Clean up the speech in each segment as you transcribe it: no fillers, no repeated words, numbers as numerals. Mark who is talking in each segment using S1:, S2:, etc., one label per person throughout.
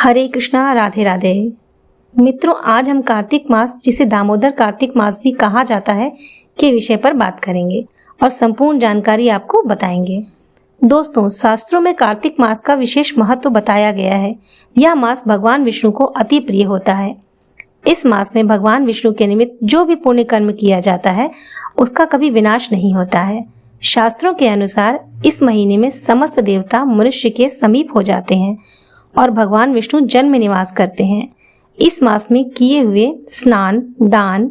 S1: हरे कृष्णा, राधे राधे। मित्रों, आज हम कार्तिक मास, जिसे दामोदर कार्तिक मास भी कहा जाता है, के विषय पर बात करेंगे और संपूर्ण जानकारी आपको बताएंगे। दोस्तों, शास्त्रों में कार्तिक मास का विशेष महत्व बताया गया है। यह मास भगवान विष्णु को अति प्रिय होता है। इस मास में भगवान विष्णु के निमित्त जो भी पुण्य कर्म किया जाता है, उसका कभी विनाश नहीं होता है। शास्त्रों के अनुसार इस महीने में समस्त देवता मनुष्य के समीप हो जाते हैं और भगवान विष्णु जल में निवास करते हैं। इस मास में किए हुए स्नान, दान,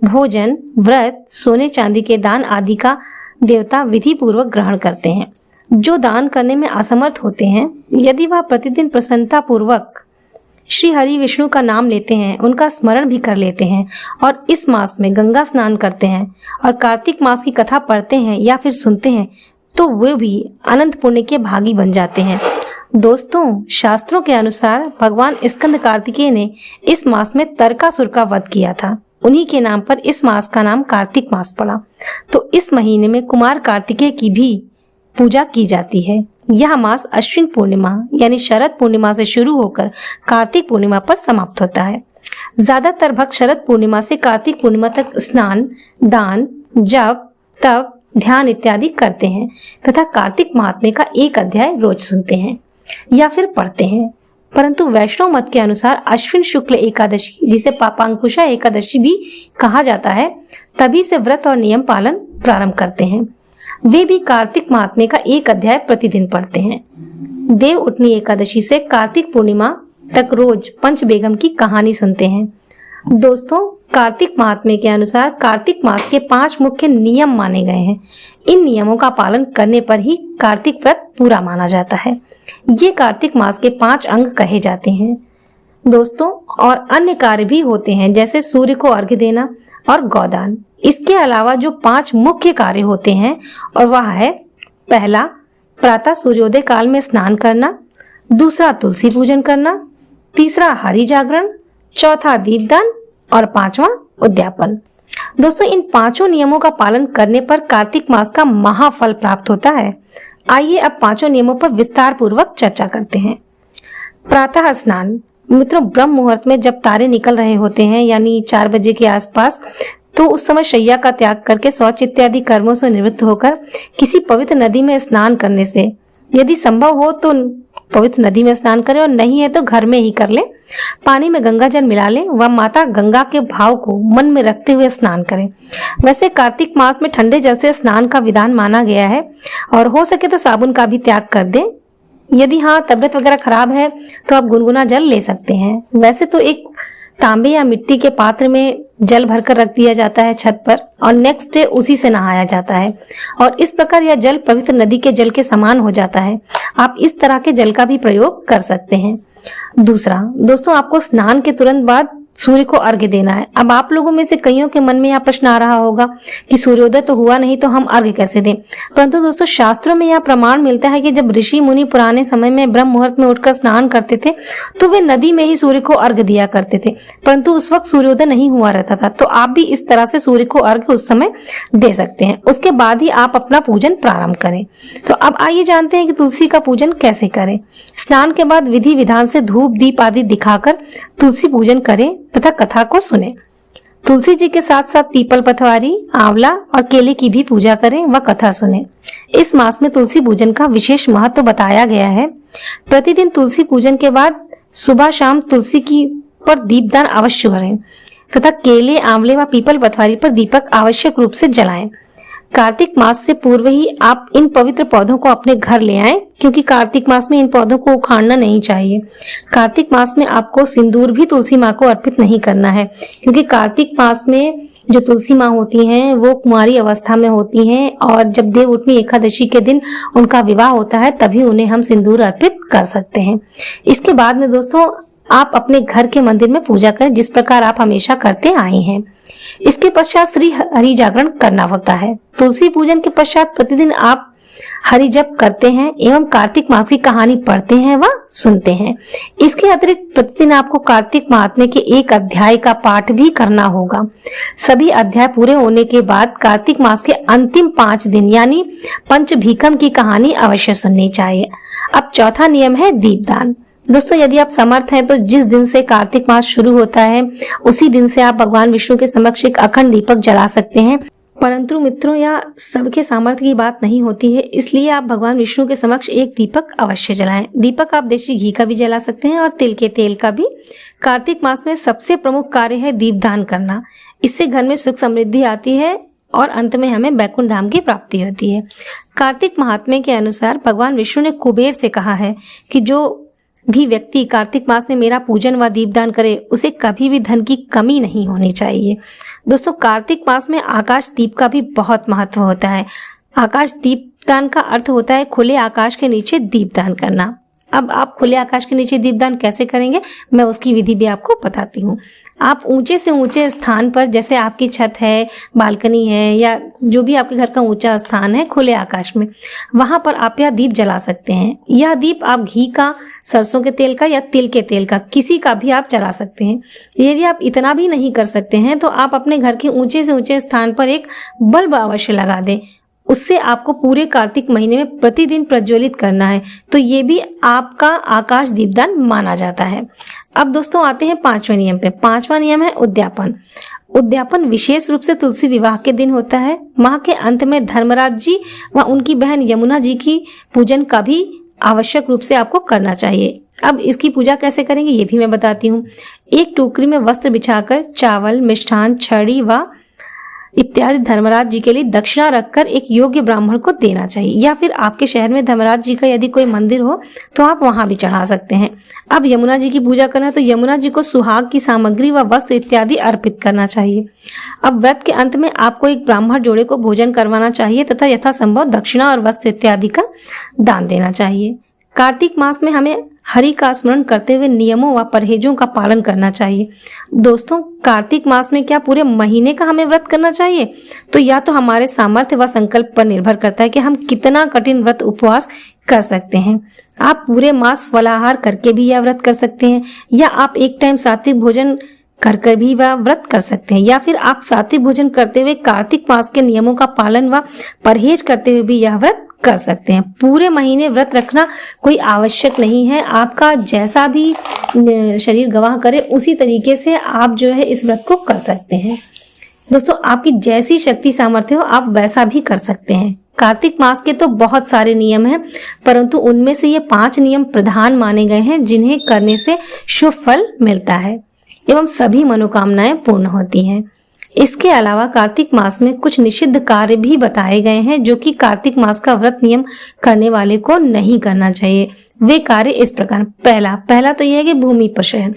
S1: भोजन, व्रत, सोने चांदी के दान आदि का देवता विधि पूर्वक ग्रहण करते हैं। जो दान करने में असमर्थ होते हैं, यदि वह प्रतिदिन प्रसन्नता पूर्वक श्री हरि विष्णु का नाम लेते हैं, उनका स्मरण भी कर लेते हैं और इस मास में गंगा स्नान करते हैं और कार्तिक मास की कथा पढ़ते हैं या फिर सुनते हैं, तो वे भी अनंत पुण्य के भागी बन जाते हैं। दोस्तों, शास्त्रों के अनुसार भगवान स्कंद कार्तिकेय ने इस मास में तारकासुर का वध किया था। उन्हीं के नाम पर इस मास का नाम कार्तिक मास पड़ा। तो इस महीने में कुमार कार्तिकेय की भी पूजा की जाती है। यह मास अश्विन पूर्णिमा यानी शरद पूर्णिमा से शुरू होकर कार्तिक पूर्णिमा पर समाप्त होता है। ज्यादातर भक्त शरद पूर्णिमा से कार्तिक पूर्णिमा तक स्नान, दान, जप, तप, ध्यान इत्यादि करते हैं तथा कार्तिक महात्म्य का एक अध्याय रोज सुनते हैं या फिर पढ़ते हैं। परंतु वैष्णव मत के अनुसार अश्विन शुक्ल एकादशी, जिसे पापांकुशा एकादशी भी कहा जाता है, तभी से व्रत और नियम पालन प्रारंभ करते हैं। वे भी कार्तिक महात्म्य का एक अध्याय प्रतिदिन पढ़ते हैं। देव उठनी एकादशी से कार्तिक पूर्णिमा तक रोज पंच बेगम की कहानी सुनते हैं। दोस्तों, कार्तिक महात्म्य के अनुसार कार्तिक मास के 5 मुख्य नियम माने गए हैं। इन नियमों का पालन करने पर ही कार्तिक व्रत पूरा माना जाता है। ये कार्तिक मास के 5 अंग कहे जाते हैं दोस्तों। और अन्य कार्य भी होते हैं, जैसे सूर्य को अर्घ्य देना और गौदान। इसके अलावा जो 5 मुख्य कार्य होते हैं, और वह है: पहला, प्रातः सूर्योदय काल में स्नान करना। दूसरा, तुलसी पूजन करना। तीसरा, हरि जागरण। चौथा, दीपदान। और 5वां, उद्यापन। दोस्तों, इन 5 नियमों का पालन करने पर कार्तिक मास का महाफल प्राप्त होता है। आइए अब 5 नियमों पर विस्तार पूर्वक चर्चा करते हैं। प्रातः स्नान। मित्रों, ब्रह्म मुहूर्त में जब तारे निकल रहे होते हैं, यानी 4 बजे के आसपास, तो उस समय शैया का त्याग करके शौच इत्यादि कर्मों से निवृत्त होकर किसी पवित्र नदी में स्नान करने से, यदि संभव हो तो पवित्र नदी में स्नान करें और नहीं है तो घर में ही कर लें। पानी में गंगा जल मिला लें व माता गंगा के भाव को मन में रखते हुए स्नान करें। वैसे कार्तिक मास में ठंडे जल से स्नान का विधान माना गया है और हो सके तो साबुन का भी त्याग कर दें। यदि तबियत वगैरह खराब है तो आप गुनगुना जल ले सकते हैं। वैसे तो एक तांबे या मिट्टी के पात्र में जल भरकर रख दिया जाता है छत पर और नेक्स्ट डे उसी से नहाया जाता है और इस प्रकार यह जल पवित्र नदी के जल के समान हो जाता है। आप इस तरह के जल का भी प्रयोग कर सकते हैं। दूसरा, दोस्तों, आपको स्नान के तुरंत बाद सूर्य को अर्घ्य देना है। अब आप लोगों में से कईयों के मन में यह प्रश्न आ रहा होगा कि सूर्योदय तो हुआ नहीं तो हम अर्घ्य कैसे दें। परंतु दोस्तों, शास्त्रों में यह प्रमाण मिलता है कि जब ऋषि मुनि पुराने समय में ब्रह्म मुहूर्त में उठकर स्नान करते थे तो वे नदी में ही सूर्य को अर्घ्य दिया करते थे, परंतु उस वक्त सूर्योदय नहीं हुआ रहता था। तो आप भी इस तरह से सूर्य को अर्घ्य उस समय दे सकते हैं। उसके बाद ही आप अपना पूजन प्रारंभ करें। तो अब आइए जानते हैं कि तुलसी का पूजन कैसे करें। स्नान के बाद विधि विधान से धूप दीप आदि दिखाकर तुलसी पूजन करें तथा कथा को सुने। तुलसी जी के साथ साथ पीपल, पथवारी, आंवला और केले की भी पूजा करें व कथा सुने। इस मास में तुलसी पूजन का विशेष महत्व बताया गया है। प्रतिदिन तुलसी पूजन के बाद सुबह शाम तुलसी की पर दीपदान अवश्य करें तथा केले, आंवले व पीपल, पथवारी पर दीपक आवश्यक रूप से जलाएं। कार्तिक मास से पूर्व ही आप इन पवित्र पौधों को अपने घर ले आएं, क्योंकि कार्तिक मास में इन पौधों को उखाड़ना नहीं चाहिए। कार्तिक मास में आपको सिंदूर भी तुलसी माँ को अर्पित नहीं करना है, क्योंकि कार्तिक मास में जो तुलसी माँ होती हैं वो कुमारी अवस्था में होती हैं और जब देव उठनी एकादशी के दिन उनका विवाह होता है तभी उन्हें हम सिंदूर अर्पित कर सकते हैं। इसके बाद में दोस्तों, आप अपने घर के मंदिर में पूजा करें, जिस प्रकार आप हमेशा करते आए हैं। इसके पश्चात श्री हरि जागरण करना होता है। तुलसी पूजन के पश्चात प्रतिदिन आप हरि जप करते हैं एवं कार्तिक मास की कहानी पढ़ते हैं व सुनते हैं। इसके अतिरिक्त प्रतिदिन आपको कार्तिक महात्म्य के एक अध्याय का पाठ भी करना होगा। सभी अध्याय पूरे होने के बाद कार्तिक मास के अंतिम 5 दिन यानी पंच भीखम की कहानी अवश्य सुननी चाहिए। अब चौथा नियम है दीपदान। दोस्तों यदि आप समर्थ हैं तो जिस दिन से कार्तिक मास शुरू होता है उसी दिन से आप भगवान विष्णु के समक्ष एक अखंड दीपक जला सकते हैं। परंतु मित्रों, यह सबके सामर्थ्य की बात नहीं होती है, इसलिए आप भगवान विष्णु के समक्ष एक दीपक अवश्य जलाएं। दीपक आप देशी घी का भी जला सकते हैं और तिल के तेल का भी। कार्तिक मास में सबसे प्रमुख कार्य है दीपदान करना। इससे घर में सुख समृद्धि आती है और अंत में हमें बैकुंठ धाम की प्राप्ति होती है। कार्तिक महात्म्य के अनुसार भगवान विष्णु ने कुबेर से कहा है कि जो भी व्यक्ति कार्तिक मास में मेरा पूजन व दीपदान करे उसे कभी भी धन की कमी नहीं होनी चाहिए। दोस्तों, कार्तिक मास में आकाश दीप का भी बहुत महत्व होता है। आकाश दीपदान का अर्थ होता है खुले आकाश के नीचे दीपदान करना। अब आप खुले आकाश के नीचे दीपदान कैसे करेंगे, मैं उसकी विधि भी आपको बताती हूँ। आप ऊंचे से ऊंचे स्थान पर, जैसे आपकी छत है, बालकनी है या जो भी आपके घर का ऊंचा स्थान है खुले आकाश में, वहां पर आप यह दीप जला सकते हैं। यह दीप आप घी का, सरसों के तेल का या तिल के तेल का, किसी का भी आप जला सकते हैं। यदि आप इतना भी नहीं कर सकते हैं तो आप अपने घर के ऊंचे से ऊंचे स्थान पर एक बल्ब अवश्य लगा दें। उससे आपको पूरे कार्तिक महीने में प्रतिदिन प्रज्वलित करना है, तो ये भी आपका आकाश दीपदान माना जाता है। अब दोस्तों आते हैं 5वें नियम पे। 5वां नियम है उद्यापन। उद्यापन विशेष रूप से तुलसी विवाह के दिन होता है। माह के अंत में धर्मराज जी व उनकी बहन यमुना जी की पूजन का भी आवश्यक रूप से आपको करना चाहिए। अब इसकी पूजा कैसे करेंगे ये भी मैं बताती हूँ। एक टोकरी में वस्त्र बिछाकर चावल, मिष्ठान, छड़ी व इत्यादि धर्मराज जी के लिए दक्षिणा रखकर एक योग्य ब्राह्मण को देना चाहिए, या फिर आपके शहर में धर्मराज जी का यदि कोई मंदिर हो तो आप वहां भी चढ़ा सकते हैं। अब यमुना जी की पूजा करना है तो यमुना जी को सुहाग की सामग्री व वस्त्र इत्यादि अर्पित करना चाहिए। अब व्रत के अंत में आपको एक ब्राह्मण जोड़े को भोजन करवाना चाहिए तथा यथासंभव दक्षिणा और वस्त्र इत्यादि का दान देना चाहिए। कार्तिक मास में हमें हरि का स्मरण करते हुए नियमों व परहेजों का पालन करना चाहिए। दोस्तों, कार्तिक मास में क्या पूरे महीने का हमें व्रत करना चाहिए, तो या तो हमारे सामर्थ्य व संकल्प पर निर्भर करता है कि हम कितना कठिन व्रत उपवास कर सकते हैं। आप पूरे मास फलाहार करके भी यह व्रत कर सकते हैं, या आप एक टाइम सात्विक भोजन कर भी वह व्रत कर सकते हैं, या फिर आप सात्विक भोजन करते हुए कार्तिक मास के नियमों का पालन व परहेज करते हुए भी यह व्रत कर सकते हैं। पूरे महीने व्रत रखना कोई आवश्यक नहीं है। आपका जैसा भी शरीर गवाह करे उसी तरीके से आप जो है इस व्रत को कर सकते हैं। दोस्तों, आपकी जैसी शक्ति सामर्थ्य हो आप वैसा भी कर सकते हैं। कार्तिक मास के तो बहुत सारे नियम हैं, परंतु उनमें से ये 5 नियम प्रधान माने गए हैं जिन्हें करने से शुभ फल मिलता है एवं सभी मनोकामनाएं पूर्ण होती हैं। इसके अलावा कार्तिक मास में कुछ निषिद्ध कार्य भी बताए गए हैं जो कि कार्तिक मास का व्रत नियम करने वाले को नहीं करना चाहिए। वे कार्य इस प्रकार। पहला तो यह है कि भूमि पर शयन।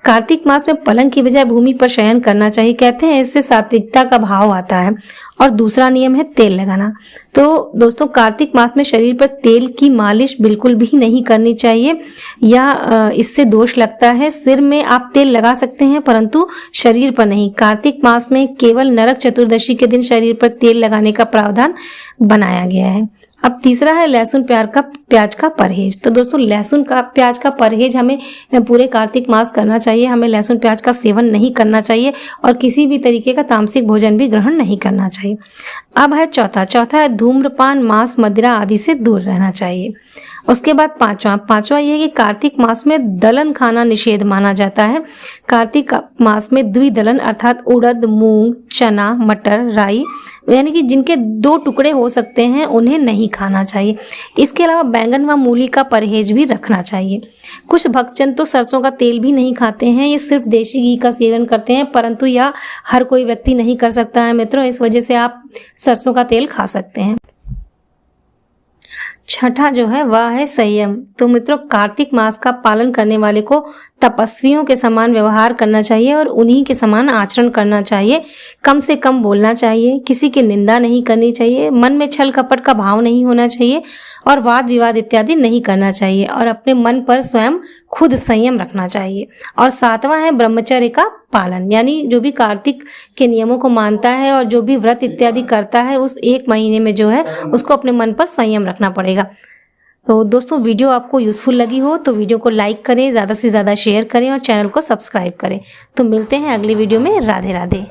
S1: कार्तिक मास में पलंग की बजाय भूमि पर शयन करना चाहिए। कहते हैं इससे सात्विकता का भाव आता है। और दूसरा नियम है तेल लगाना। तो दोस्तों, कार्तिक मास में शरीर पर तेल की मालिश बिल्कुल भी नहीं करनी चाहिए, या इससे दोष लगता है। सिर में आप तेल लगा सकते हैं परंतु शरीर पर नहीं। कार्तिक मास में केवल नरक चतुर्दशी के दिन शरीर पर तेल लगाने का प्रावधान बनाया गया है। अब तीसरा है लहसुन प्याज का परहेज। तो दोस्तों, लहसुन का प्याज का परहेज हमें पूरे कार्तिक मास करना चाहिए। हमें लहसुन प्याज का सेवन नहीं करना चाहिए और किसी भी तरीके का तामसिक भोजन भी ग्रहण नहीं करना चाहिए। अब है चौथा है धूम्रपान, मांस, मदिरा आदि से दूर रहना चाहिए। उसके बाद पांचवा ये है कि कार्तिक मास में दलन खाना निषेध माना जाता है। कार्तिक मास में द्विदलन अर्थात उड़द, मूंग, चना, मटर, राई यानी कि जिनके 2 टुकड़े हो सकते हैं उन्हें नहीं खाना चाहिए। इसके अलावा बैंगन व मूली का परहेज भी रखना चाहिए। कुछ भक्तजन तो सरसों का तेल भी नहीं खाते हैं, ये सिर्फ देशी घी का सेवन करते हैं, परंतु यह हर कोई व्यक्ति नहीं कर सकता है मित्रों। इस वजह से आप सरसों का तेल खा सकते हैं। छठा जो है वह है संयम। तो मित्रों, कार्तिक मास का पालन करने वाले को तपस्वियों के समान व्यवहार करना चाहिए और उन्हीं के समान आचरण करना चाहिए। कम से कम बोलना चाहिए, किसी की निंदा नहीं करनी चाहिए, मन में छल कपट का भाव नहीं होना चाहिए और वाद विवाद इत्यादि नहीं करना चाहिए और अपने मन पर स्वयं खुद संयम रखना चाहिए। और 7वां है ब्रह्मचर्य का पालन, यानी जो भी कार्तिक के नियमों को मानता है और जो भी व्रत इत्यादि करता है उस 1 महीने में जो है उसको अपने मन पर संयम रखना पड़ेगा। तो दोस्तों, वीडियो आपको यूजफुल लगी हो तो वीडियो को लाइक करें, ज़्यादा से ज़्यादा शेयर करें और चैनल को सब्सक्राइब करें। तो मिलते हैं अगली वीडियो में। राधे राधे।